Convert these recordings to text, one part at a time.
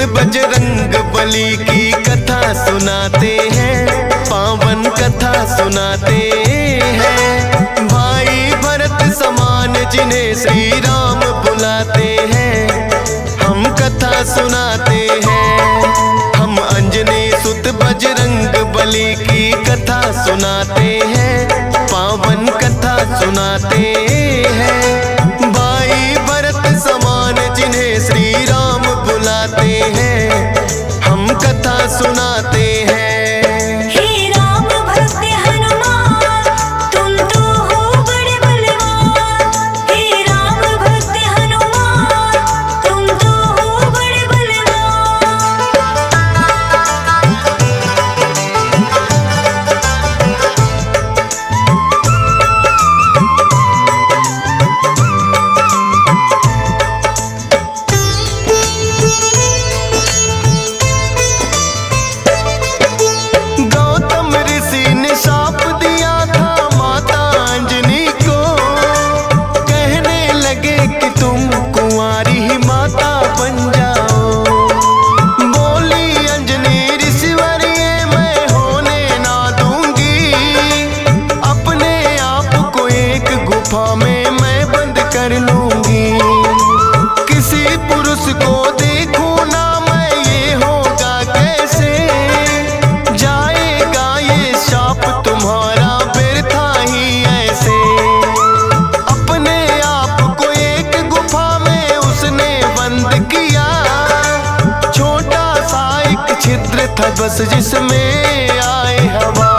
बजरंग बली की कथा सुनाते हैं, पावन कथा सुनाते हैं। भाई भरत समान जिन्हें श्री राम बुलाते हैं, हम कथा सुनाते हैं। हम अंजनी सुत बजरंग बली की कथा सुनाते हैं, पावन कथा सुनाते हैं। भाई भरत समान जिन्हें श्री राम बुलाते हैं, हम कथा सुनाते हैं। हे राम भक्त हनुमान, तुम तो हो बड़े बलवान। हे राम भक्त हनुमान, तुम तो हो बड़े बलवान। गौतम ऋषि ने शाप दिया था माता अंजनी को, कहने लगे कि तुम कुंवारी ही माता बन जाओ। बोली अंजनी ऋषिवर्य मैं होने ना दूंगी, अपने आप को एक गुफा में मैं बंद कर लूंगी। किसी पुरुष को देखूं ना मैं, ये होगा कैसे? जाएगा ये शाप तुम्हारा व्यर्था ही ऐसे। अपने आप को एक गुफा में उसने बंद किया, छोटा सा एक छिद्र था बस जिसमें आए हवा।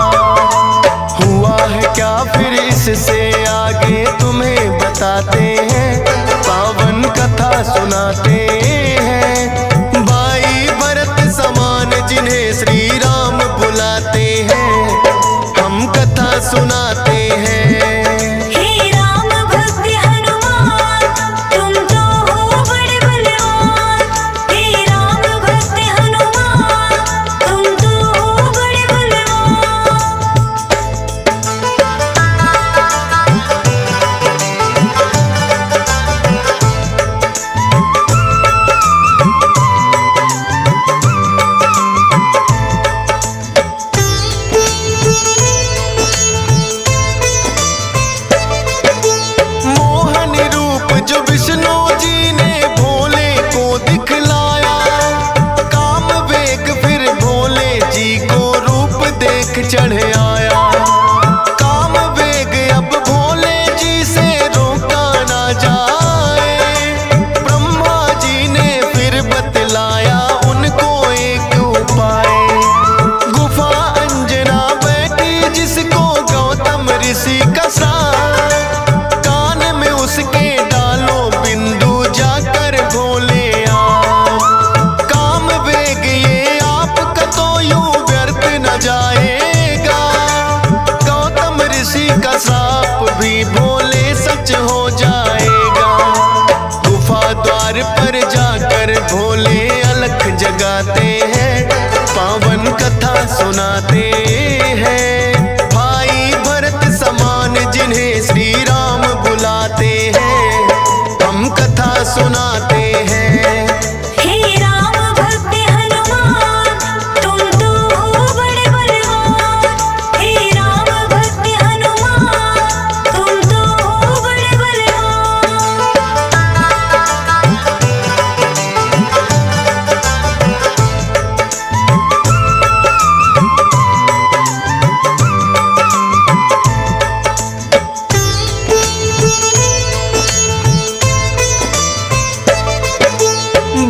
हुआ है क्या फिर इससे आगे तुम्हें बताते हैं, पावन कथा सुनाते हैं। भाई भरत समान जिन्हें श्री राम बुलाते हैं, हम कथा सुनाते हैं। हे राम भक्त हनुमान, तुम तो हो बड़े बलवान। हे राम भक्त हनुमान, तुम तो हो बड़े बलवान। मोहन रूप जो विष्णु जी ने भोले को दिखलाया, काम वेग फिर भोले जी को रूप देख चढ़ आया। काम वेग अब भोले जी से रोका ना जाए, ब्रह्मा जी ने फिर बतलाया उनको एक उपाय। गुफा अंजना बैठी जिसको गौतम ऋषि का श्राप, कान में उसके डालो बिंदु जाकर भोले आप। काम वेग ये आपका तो यूं व्यर्थ न जाएगा, गौतम ऋषि का श्राप भी भोले सच हो जाएगा। गुफा द्वार पर जाकर भोले अलख जगाते हैं, पावन कथा सुनाते हैं। भाई भरत समान जिन्हें श्री राम बुलाते हैं, हम कथा सुनाते हैं। हे राम भक्त हनुमान, तुम तो हो बड़े बलवान। हे राम भक्त हनुमान, तुम तो हो बड़े बलवान।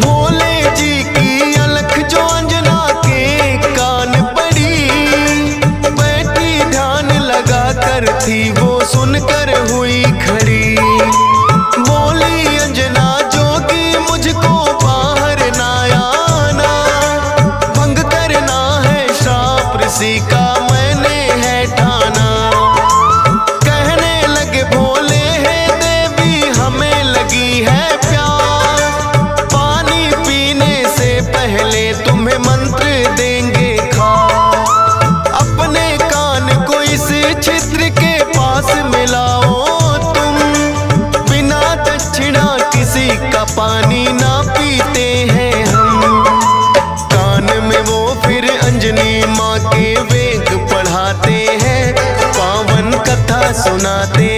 भोले जी की अलख जो अंजना के कान पड़ी, बैठी ध्यान लगा कर थी वो सुनकर हुई खड़ी। बोली अंजना जोगी मुझको बाहर ना आना, भंग करना है श्राप ऋषि का मैंने है ठाना। कहने लगे भोले है देवी हमें लगी है प्यास, पानी पीने से पहले तुम्हें मंत्र देंगे खास। अपने कान को इस छिद्र के पास मिलाओ तुम, बिना दक्षिणा किसी का पानी ना पीते हैं हम। सुनाते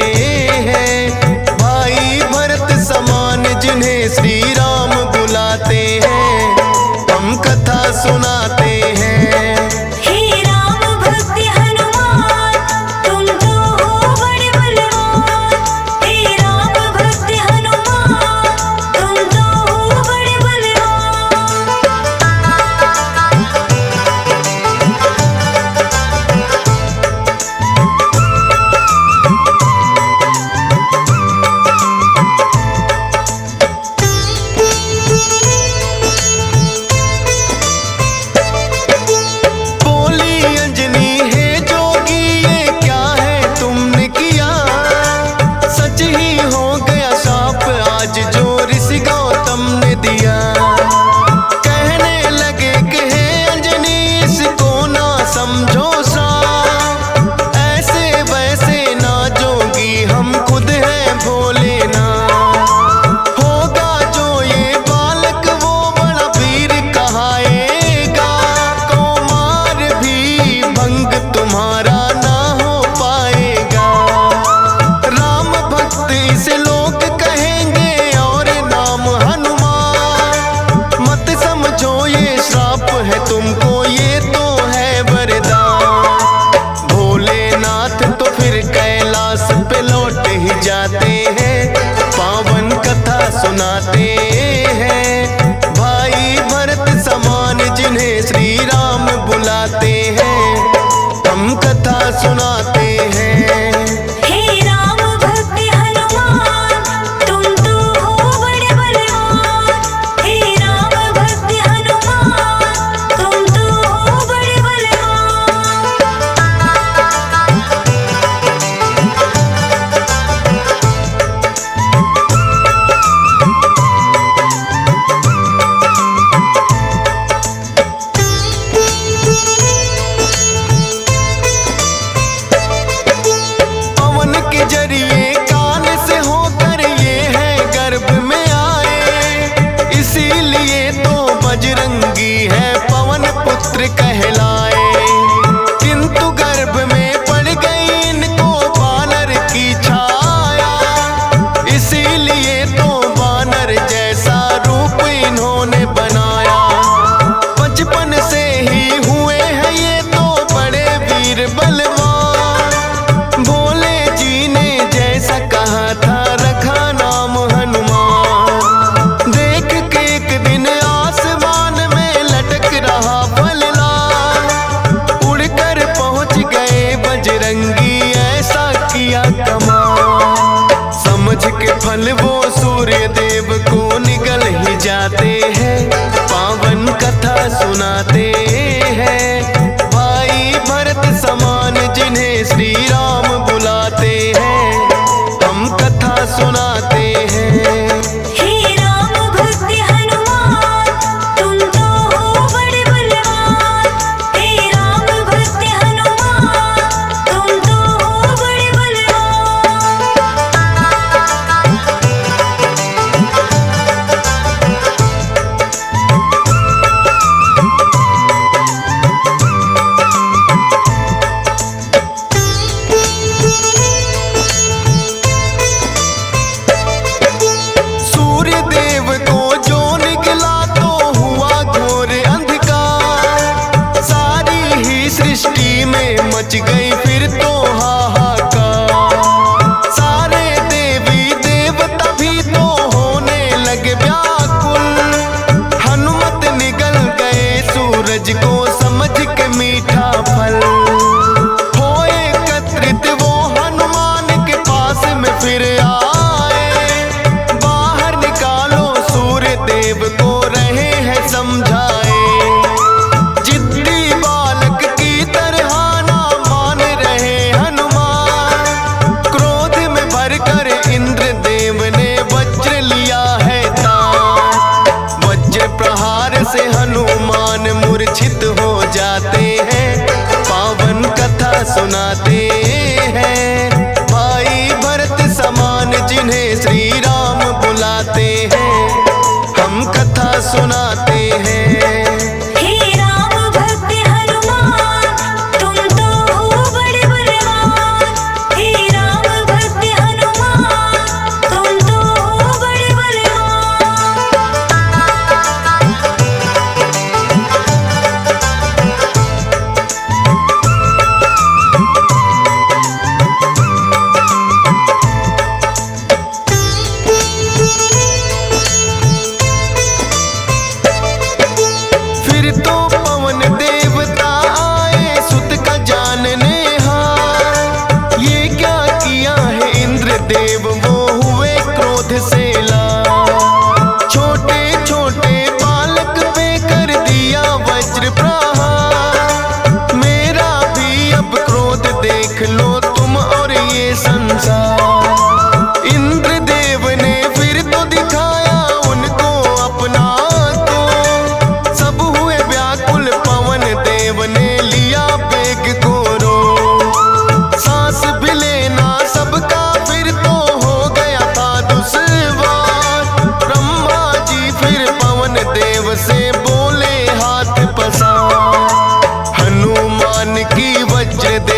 हैं। भाई भरत समान जिन्हें श्री राम बुलाते हैं, हम कथा सुनाते हैं। हे राम भक्त हनुमान तुम तो हो बड़े बलवान। हे राम भक्त हनुमान तुम तो हो बड़े बलवान। बोली अंजनी है जोगी ये क्या है तुमने किया, सच ही हो गया शाप आज जो ऋषि गौतम ने दिया। कहने लगे कि हे अंजनी इसको ना समझो साप, ऐसे वैसे ना जोगी हम खुद हैं भोले ना। होगा जो ये बालक वो बड़ा वीर कहाएगा, कुमार भी भंग तुम्हारा ना हो पाएगा। राम भक्त इसे लोग कहेंगे और नाम हनुमान, मत समझो ये श्राप है तुमको ये तो है वरदान। भोलेनाथ तो फिर कैलाश पे लौट ही जाते हैं, पावन कथा सुनाते हैं। भाई भरत समान जिन्हें श्री राम बुलाते हैं, हम कथा सुनाते हैं। हे राम भक्त हनुमान तुम तो हो बड़े बलवान। हे राम भक्त हनुमान तुम तो हो बड़े बलवान। पवन के जरिए कान से होकर ये है गर्भ में आए, इसीलिए तो बजरंगी है पवन पुत्र कहलाए। किंतु गर्भ में पड़ गई इनको बानर की छाया, इसीलिए तो बानर जैसा रूप इन्होंने बनाया। बचपन से ही हुए हैं ये तो बड़े वीर बलवान, भोले जी ने जैसा कहा था रखा नाम हनुमान। देख के एक दिन आसमान में लटक रहा फलदार, उड़कर पहुंच गए बजरंगी ऐसा किया कमाल। समझ के फल वो सूर्य देव को निगल ही जाते हैं, पावन कथा सुनाते हैं। भाई भरत समान जिन्हें श्री राम बुलाते हैं, हम कथा सुनाते हैं। हे राम भक्त हनुमान तुम तो हो बड़े बलवान। हे राम भक्त हनुमान तुम तो हो बड़े बलवान। सूर्य देव को जो निकला तो हुआ घोर अंधकार, सारी ही सृष्टि में मच गई फिर तो हाहाकार। सारे देवी देवता भी तो होने लगे व्याकुल, हनुमत निगल गए सूरज को समझ के मीठा फल। हो एकत्रित वो हनुमान के पास में फिर आए, बाहर निकालो सूर्य देव को रहे हैं समझाए। जिद्दी बालक की तरह ना मान रहे हनुमान, क्रोध में भरकर इंद्र देव ने वज्र लिया है तान। वज्र प्रहार से हनुमान मूर्छित हो जाते हैं, पावन कथा सुनाते हैं। भाई भरत समान जिन्हें श्री राम बुलाते हैं, हम कथा सुनाते हैं। हे राम भक्त हनुमान तुम तो हो बड़े बलवान। हे राम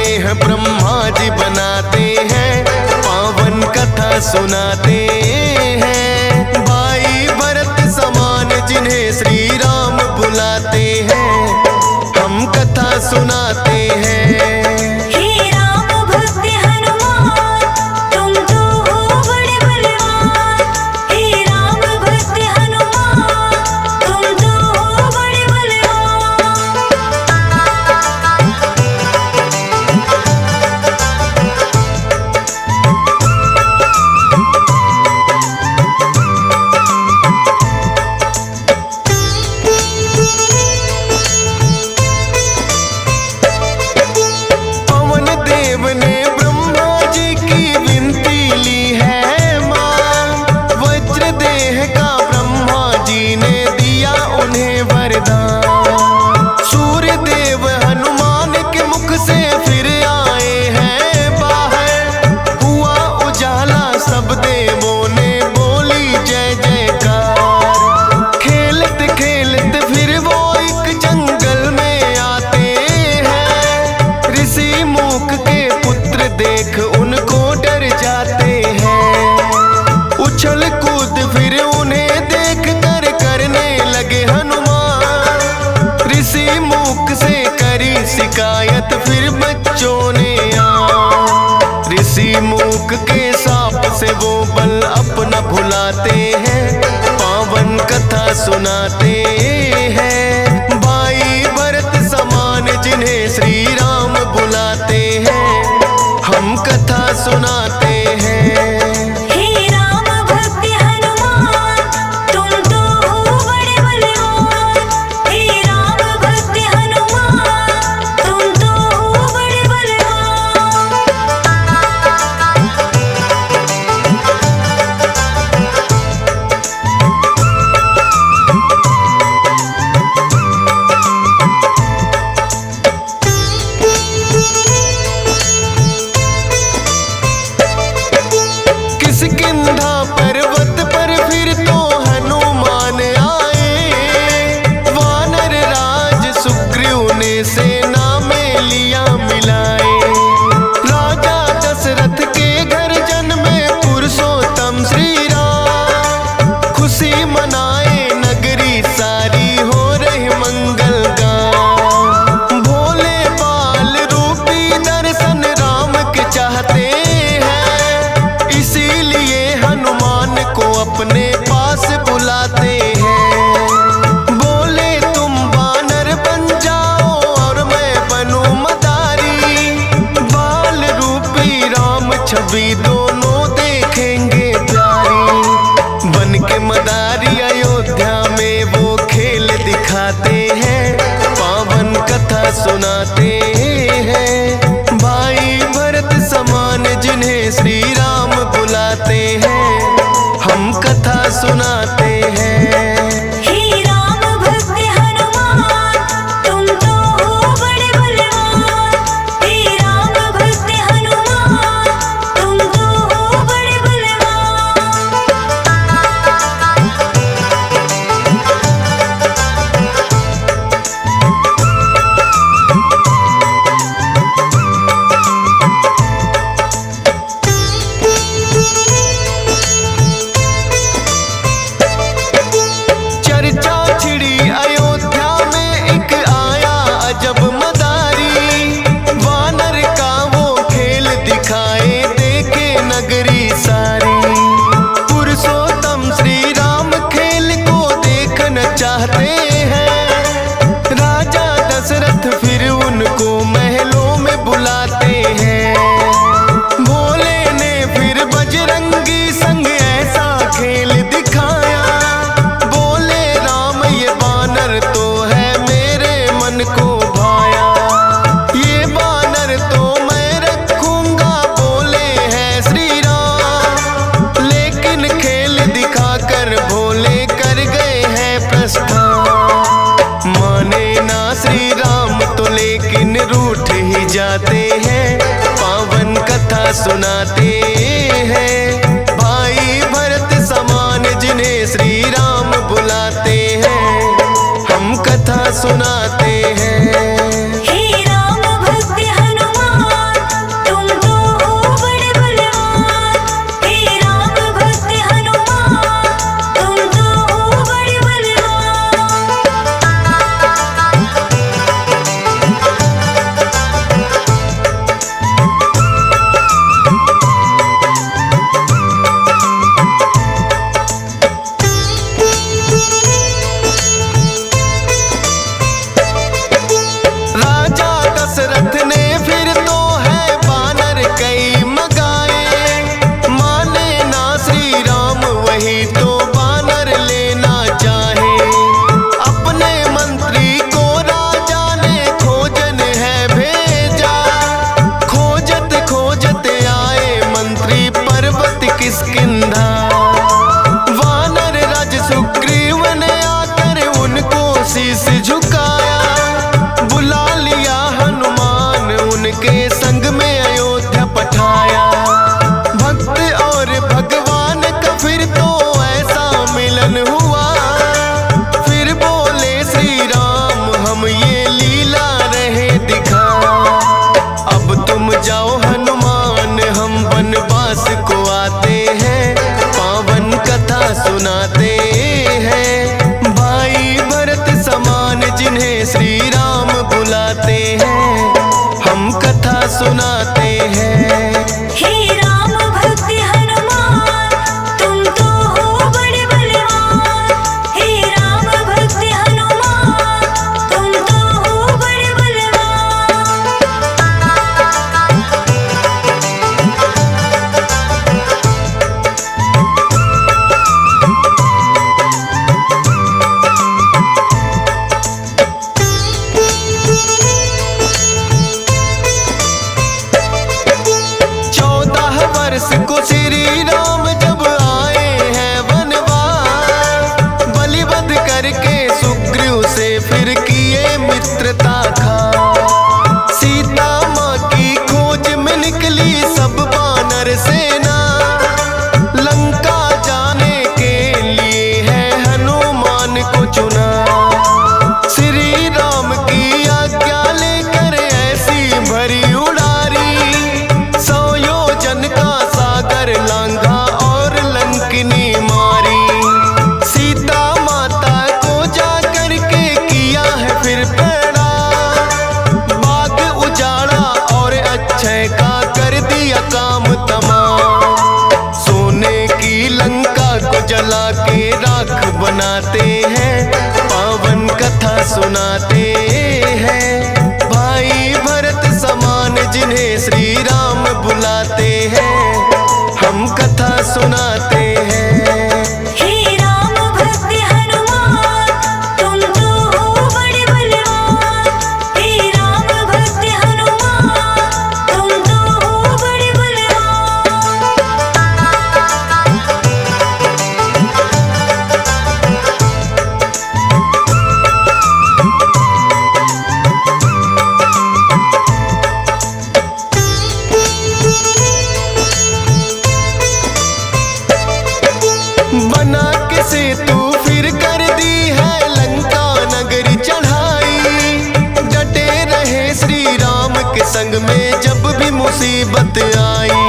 हैं ब्रह्मा जी बनाते हैं, पावन कथा सुनाते हैं। भाई भरत समान जिन्हें श्री राम बुलाते हैं, हम कथा सुनाते हैं। हे राम भक्त हनुमान, तुम तो हो बड़े बलवान। हे राम भक्त हनुमान, तुम तो हो बड़े बलवान। पवन देव ने ब्रह्मा जी की विनती ली है मां, वज्र देह का ब्रह्मा जी ने दिया उन्हें वरदान। सूर्य देव हनुमान के मुख से फिर आए हैं बाहर, हुआ उजाला सब देवों ने बोली जय जयकार। खेलत खेलत फिर वो एक जंगल में आते हैं, ऋषि मूक के पुत्र देख उनको डर जाते हैं। उछल कूद फिर उन्हें देख कर करने लगे हनुमान, ऋषि मूक से करी शिकायत फिर बच्चों ने ऋषि मूक के साप से वो बल अपना भुलाते हैं, पावन कथा सुनाते हैं। भाई भरत समान जिन्हें श्री राम बुलाते हैं, हम कथा सुनाते हैं। हे राम भक्त हनुमान, तुम तो हो बड़े बलवान। हे राम भक्त हनुमान, तुम तो हो बड़े बलवान। किष्किंधा पर्वत पर फिर तो हनुमान आए, वानर राज सुग्रीव ने सेना में लिया मिलाए। राजा दशरथ के घर जन्मे पुरुषोत्तम श्री राम, खुशी मनाए नगरी सारी हो रही मंगल गान। भोले बाल रूपी दर्शन राम के चाहते हैं, इसीलिए हनुमान को अपने पास बुलाते हैं। बोले तुम वानर बन जाओ और मैं बनूं मदारी, बाल रूपी राम छवि दोनों देखेंगे प्यारी। बन के मदारी अयोध्या में वो खेल दिखाते हैं, पावन कथा सुनाते हैं। भाई भरत समान जिन्हें श्री राम बुलाते हैं, हम कथा सुनाते हैं। हे राम भक्त हनुमान, तुम तो हो बड़े बलवान। हे राम भक्त हनुमान, तुम तो हो बड़े बलवान। चर्चा छिड़ी अयोध्या में एक आया अजब मदारी, वानर का वो खेल दिखाए देखे नगरी सारी। पुरुषोत्तम श्री राम खेल को देखना चाहते हैं, राजा दशरथ फिर उनको महलों में बुलाते हैं। भोले ने फिर बजरंगी संग ऐसा खेल दिखाया, बोले राम ये बानर तो है मेरे मन को भाया। ये बानर तो मैं रखूंगा, बोले हैं श्री राम, लेकिन खेल दिखाकर भोले कर गए हैं प्रस्थान। माने ना श्री राम तो लेकिन रूठ ही जाते हैं, पावन कथा सुनाते हैं। भाई भरत समान जिन्हें श्री राम बुलाते हैं, हम कथा सुनाते हैं। हे राम भक्त हनुमान, संग में अयोध्या पठाया। भक्त और भगवान का फिर तो ऐसा मिलन हुआ। फिर बोले श्री राम हम ये लीला रहे दिखा। अब तुम जाओ हनुमान हम वनवास को आते हैं, पावन कथा सुनाते हैं। भाई भरत समान जिन्हें श्री राम बुलाते हैं, हम कथा सुनाते हैं। हे राम भक्त हनुमान तुम तो हो बड़े बलवान। हे राम भक्त हनुमान तुम तो हो बड़े बलवान। वर्ष को श्री राम जब आए हैं वनवास, बलिवध करके सुग्रीव से फिर किए मित्रता खा। सीता माँ की खोज में निकली सब वानर सेना, लंका जाने के लिए है हनुमान को चुना। श्री राम की आज्ञा लेकर ऐसी भरी उड़ारी, लांघा और लंकिनी मारी। सीता माता को जाकर के किया है फिर प्रणाम, बाग उजाड़ा और अक्षय का कर दिया काम तमाम। सोने की लंका को जला के राख बनाते हैं, पावन कथा सुनाते हैं। भाई भरत समान जिन्हें श्री राम बुलाते हैं, हम कथा सुनाते हैं। हे राम भक्त हनुमान तुम तो हो बड़े बलवान। हे राम भक्त हनुमान तुम तो हो बड़े बलवान। बना के सेतु फिर कर दी है लंका नगरी चढ़ाई। डटे रहे श्री राम के संग में जब भी मुसीबत आई।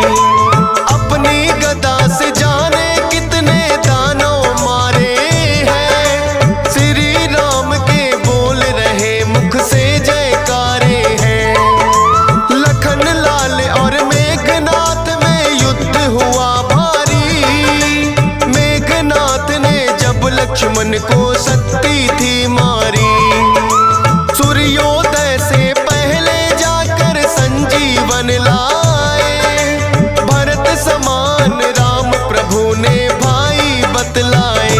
अपनी गदा से जाने कितने दानव मारे हैं, श्री राम के बोल रहे मुख से जयकारे हैं। लखन लाल और मेघनाथ में युद्ध हुआ भारी। मेघनाथ ने जब लक्ष्मण को शक्ति थी मारी, सूर्योदय से पहले जाकर संजीवन लाए। भरत समान राम प्रभु ने भाई बतलाए।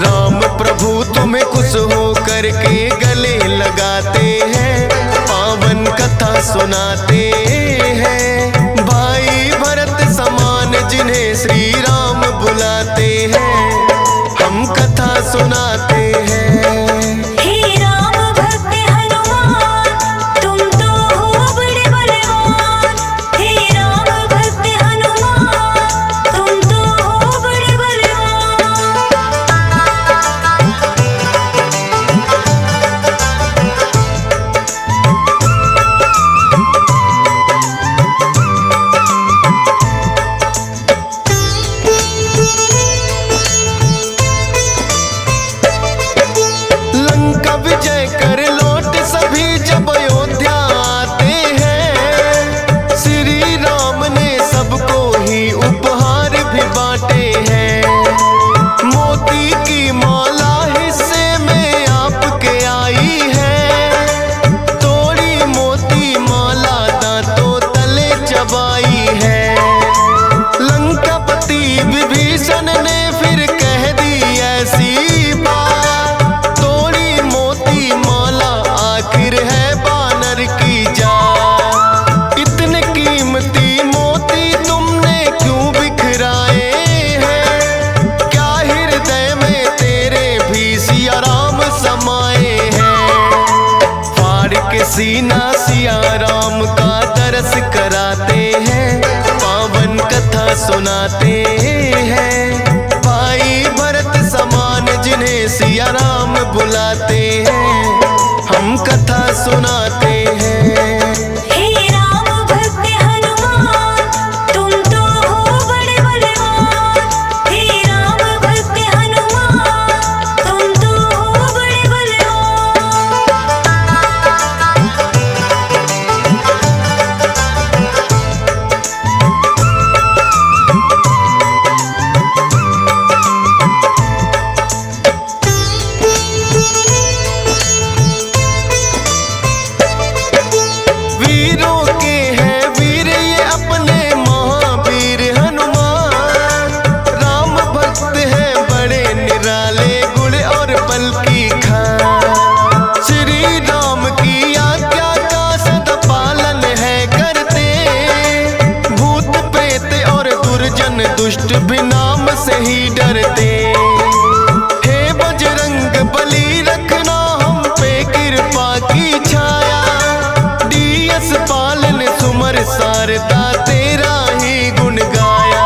राम प्रभु तुम्हें खुश हो करके गले लगाते हैं, पावन कथा सुनाते हैं। भाई भरत समान जिन्हें श्री राम बुलाते हैं, हम कथा सुनाते हैं। हे राम भक्त हनुमान तुम तो हो बड़े बलवान। हे राम भक्त हनुमान तुम तो हो बड़े बलवान। दरस कराते हैं, पावन कथा सुनाते हैं। भाई भरत समान जिन्हें सिया राम बुलाते हैं, हम कथा सुनाते हैं। हे राम भक्त हनुमान तुम तो हो बड़े बलवान। हे राम भक्त हनुमान तुम तो हो बड़े बलवान। वीरों के हैं वीर ये अपने महावीर हनुमान। राम भक्त है बड़े निराले गुण और बल की खान। श्री राम की आज्ञा का सदा पालन है करते, भूत प्रेत और दुर्जन दुष्ट भी नाम से ही डरते। हे बजरंग बली रखना हम पे कृपा की छाया, डीएस पालन सुमर सारदा तेरा ही गुण गाया।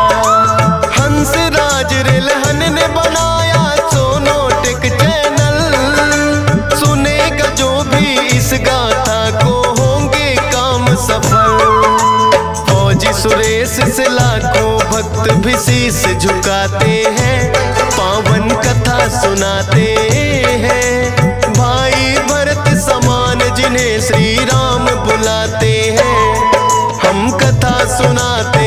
हंस राज रिलहन ने बनाया सोनोटेक चैनल, सुनेगा जो भी इस गाथा को होंगे काम सफल। फौजी सुरेश से लाखों भक्त भी शीस झुकाते हैं, पावन कथा सुनाते हैं। भाई भरत समान जिन्हें श्री राम बुलाते हैं, हम कथा सुनाते